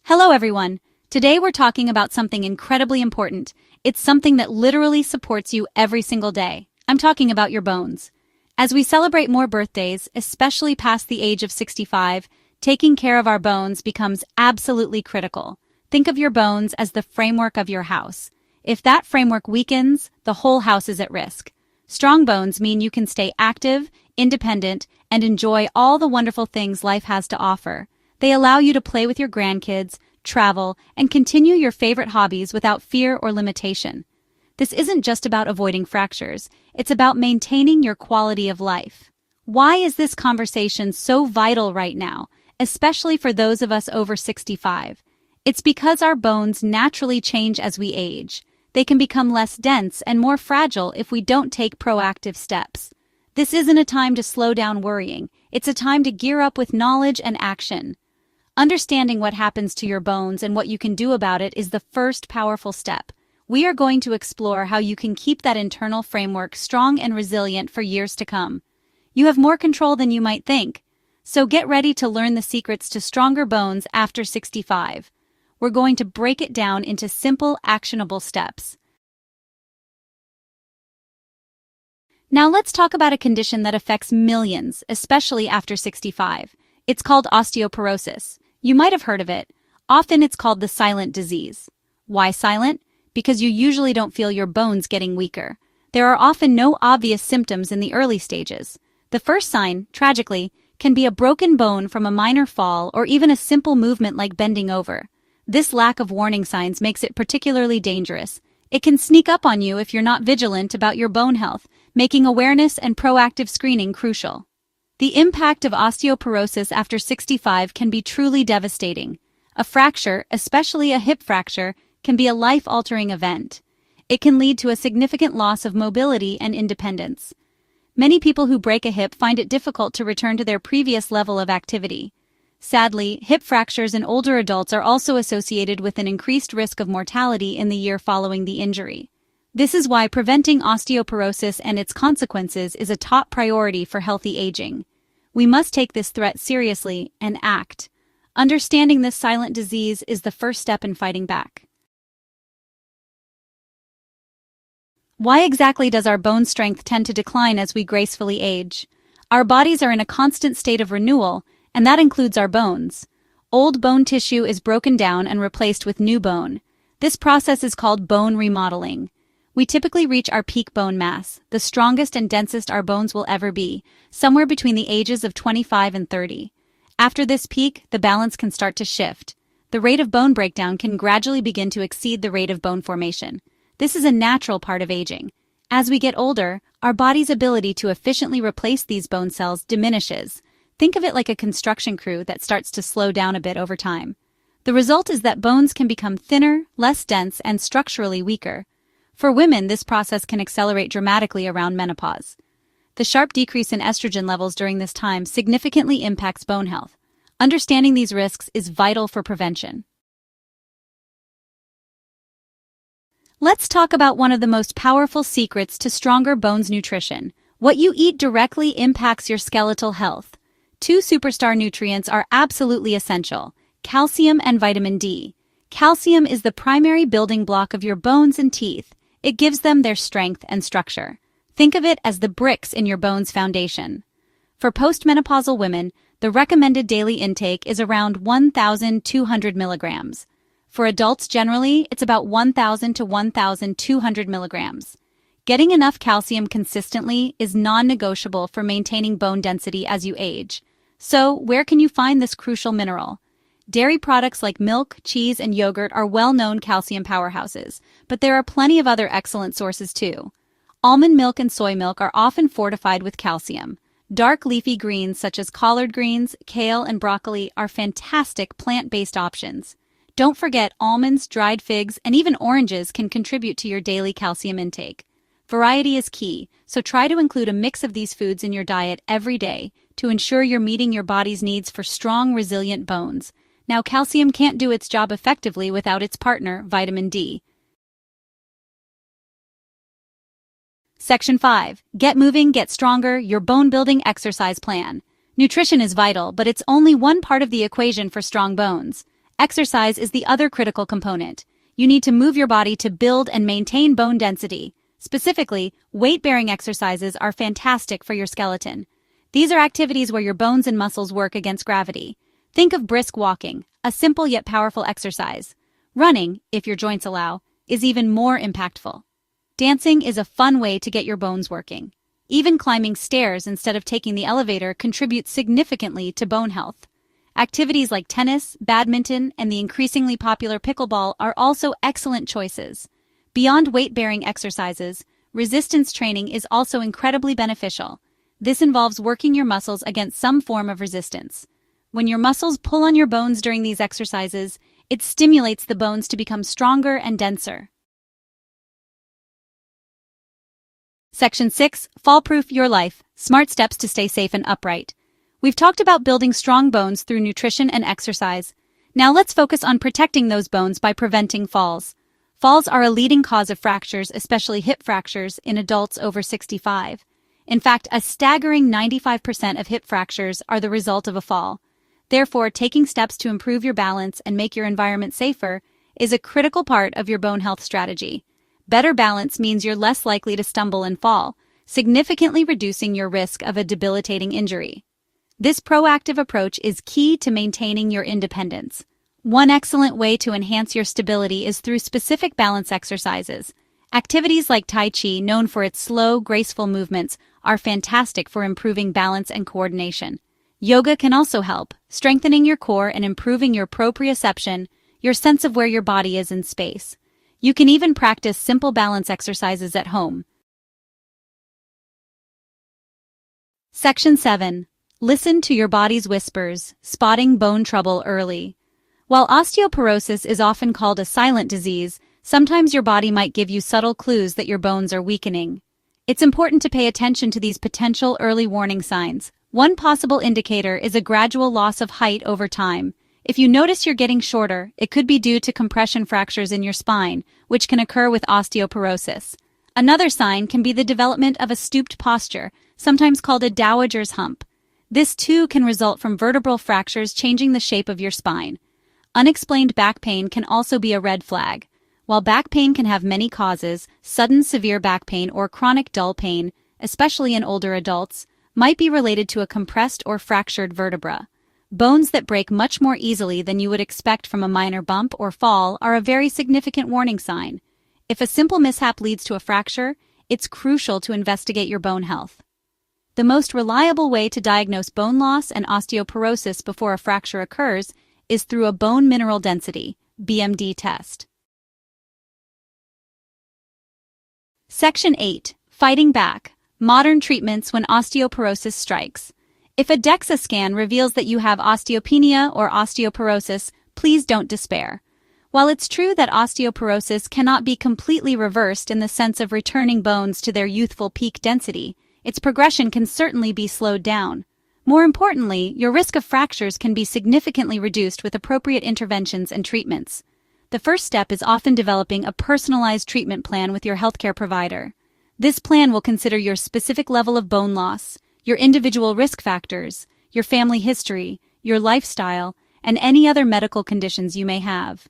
Hello everyone. Today we're talking about something incredibly important. It's something that literally supports you every single day. I'm talking about your bones. As we celebrate more birthdays, especially past the age of 65, taking care of our bones becomes absolutely critical. Think of your bones as the framework of your house. If that framework weakens, the whole house is at risk. Strong bones mean you can stay active, independent, and enjoy all the wonderful things life has to offer. They allow you to play with your grandkids, travel, and continue your favorite hobbies without fear or limitation. This isn't just about avoiding fractures, it's about maintaining your quality of life. Why is this conversation so vital right now, especially for those of us over 65? It's because our bones naturally change as we age. They can become less dense and more fragile if we don't take proactive steps. This isn't a time to slow down worrying, it's a time to gear up with knowledge and action. Understanding what happens to your bones and what you can do about it is the first powerful step. We are going to explore how you can keep that internal framework strong and resilient for years to come. You have more control than you might think. So get ready to learn the secrets to stronger bones after 65. We're going to break it down into simple, actionable steps. Now let's talk about a condition that affects millions, especially after 65. It's called osteoporosis. You might have heard of it. Often it's called the silent disease. Why silent? Because you usually don't feel your bones getting weaker. There are often no obvious symptoms in the early stages. The first sign, tragically, can be a broken bone from a minor fall or even a simple movement like bending over. This lack of warning signs makes it particularly dangerous. It can sneak up on you if you're not vigilant about your bone health, making awareness and proactive screening crucial. The impact of osteoporosis after 65 can be truly devastating. A fracture, especially a hip fracture, can be a life-altering event. It can lead to a significant loss of mobility and independence. Many people who break a hip find it difficult to return to their previous level of activity. Sadly, hip fractures in older adults are also associated with an increased risk of mortality in the year following the injury. This is why preventing osteoporosis and its consequences is a top priority for healthy aging. We must take this threat seriously and act. Understanding this silent disease is the first step in fighting back. Why exactly does our bone strength tend to decline as we gracefully age? Our bodies are in a constant state of renewal, and that includes our bones. Old bone tissue is broken down and replaced with new bone. This process is called bone remodeling. We typically reach our peak bone mass, the strongest and densest our bones will ever be, somewhere between the ages of 25 and 30. After this peak, the balance can start to shift. The rate of bone breakdown can gradually begin to exceed the rate of bone formation. This is a natural part of aging. As we get older, our body's ability to efficiently replace these bone cells diminishes. Think of it like a construction crew that starts to slow down a bit over time. The result is that bones can become thinner, less dense, and structurally weaker. For women, this process can accelerate dramatically around menopause. The sharp decrease in estrogen levels during this time significantly impacts bone health. Understanding these risks is vital for prevention. Let's talk about one of the most powerful secrets to stronger bones: nutrition. What you eat directly impacts your skeletal health. Two superstar nutrients are absolutely essential: calcium and vitamin D. Calcium is the primary building block of your bones and teeth. It gives them their strength and structure. Think of it as the bricks in your bones' foundation. For postmenopausal women, the recommended daily intake is around 1,200 milligrams. For adults generally, it's about 1,000 to 1,200 milligrams. Getting enough calcium consistently is non-negotiable for maintaining bone density as you age. So, where can you find this crucial mineral? Dairy products like milk, cheese, and yogurt are well-known calcium powerhouses, but there are plenty of other excellent sources too. Almond milk and soy milk are often fortified with calcium. Dark leafy greens such as collard greens, kale, and broccoli are fantastic plant-based options. Don't forget almonds, dried figs, and even oranges can contribute to your daily calcium intake. Variety is key, so try to include a mix of these foods in your diet every day to ensure you're meeting your body's needs for strong, resilient bones. Now, calcium can't do its job effectively without its partner, vitamin D. Section 5. Get moving, get stronger, your bone-building exercise plan. Nutrition is vital, but it's only one part of the equation for strong bones. Exercise is the other critical component. You need to move your body to build and maintain bone density. Specifically, weight-bearing exercises are fantastic for your skeleton. These are activities where your bones and muscles work against gravity. Think of brisk walking, a simple yet powerful exercise. Running, if your joints allow, is even more impactful. Dancing is a fun way to get your bones working. Even climbing stairs instead of taking the elevator contributes significantly to bone health. Activities like tennis, badminton, and the increasingly popular pickleball are also excellent choices. Beyond weight-bearing exercises, resistance training is also incredibly beneficial. This involves working your muscles against some form of resistance. When your muscles pull on your bones during these exercises, it stimulates the bones to become stronger and denser. Section 6. Fall-proof your life. Smart steps to stay safe and upright. We've talked about building strong bones through nutrition and exercise. Now let's focus on protecting those bones by preventing falls. Falls are a leading cause of fractures, especially hip fractures, in adults over 65. In fact, a staggering 95% of hip fractures are the result of a fall. Therefore, taking steps to improve your balance and make your environment safer is a critical part of your bone health strategy. Better balance means you're less likely to stumble and fall, significantly reducing your risk of a debilitating injury. This proactive approach is key to maintaining your independence. One excellent way to enhance your stability is through specific balance exercises. Activities like Tai Chi, known for its slow, graceful movements, are fantastic for improving balance and coordination. Yoga can also help, strengthening your core and improving your proprioception, your sense of where your body is in space. You can even practice simple balance exercises at home. Section 7. Listen to your body's whispers, spotting bone trouble early. While osteoporosis is often called a silent disease, sometimes your body might give you subtle clues that your bones are weakening. It's important to pay attention to these potential early warning signs. One possible indicator is a gradual loss of height over time. If you notice you're getting shorter, it could be due to compression fractures in your spine, which can occur with osteoporosis. Another sign can be the development of a stooped posture, sometimes called a dowager's hump. This too can result from vertebral fractures changing the shape of your spine. Unexplained back pain can also be a red flag. While back pain can have many causes, sudden severe back pain or chronic dull pain, especially in older adults, might be related to a compressed or fractured vertebra. Bones that break much more easily than you would expect from a minor bump or fall are a very significant warning sign. If a simple mishap leads to a fracture, it's crucial to investigate your bone health. The most reliable way to diagnose bone loss and osteoporosis before a fracture occurs is through a bone mineral density (BMD) test. Section 8. Fighting back. Modern treatments when osteoporosis strikes. If a DEXA scan reveals that you have osteopenia or osteoporosis, please don't despair. While it's true that osteoporosis cannot be completely reversed in the sense of returning bones to their youthful peak density, its progression can certainly be slowed down. More importantly, your risk of fractures can be significantly reduced with appropriate interventions and treatments. The first step is often developing a personalized treatment plan with your healthcare provider. This plan will consider your specific level of bone loss, your individual risk factors, your family history, your lifestyle, and any other medical conditions you may have.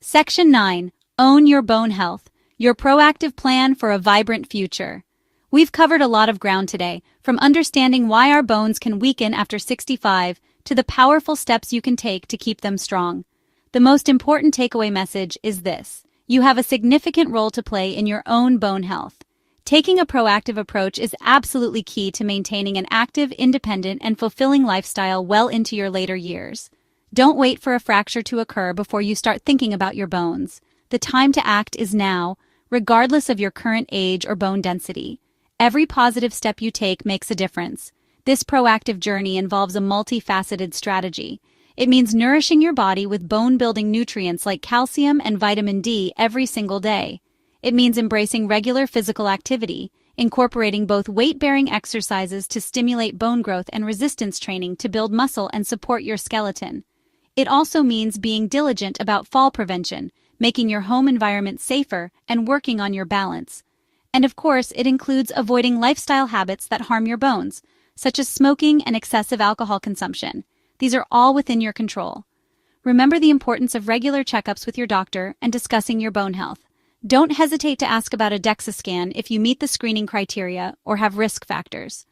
Section 9. Own your bone health, your proactive plan for a vibrant future. We've covered a lot of ground today, from understanding why our bones can weaken after 65 to the powerful steps you can take to keep them strong. The most important takeaway message is this: you have a significant role to play in your own bone health. Taking a proactive approach is absolutely key to maintaining an active, independent, and fulfilling lifestyle well into your later years. Don't wait for a fracture to occur before you start thinking about your bones. The time to act is now, regardless of your current age or bone density. Every positive step you take makes a difference. This proactive journey involves a multifaceted strategy. It means nourishing your body with bone-building nutrients like calcium and vitamin D every single day. It means embracing regular physical activity, incorporating both weight-bearing exercises to stimulate bone growth and resistance training to build muscle and support your skeleton. It also means being diligent about fall prevention, making your home environment safer, and working on your balance. And of course, it includes avoiding lifestyle habits that harm your bones, such as smoking and excessive alcohol consumption. These are all within your control. Remember the importance of regular checkups with your doctor and discussing your bone health. Don't hesitate to ask about a DEXA scan if you meet the screening criteria or have risk factors.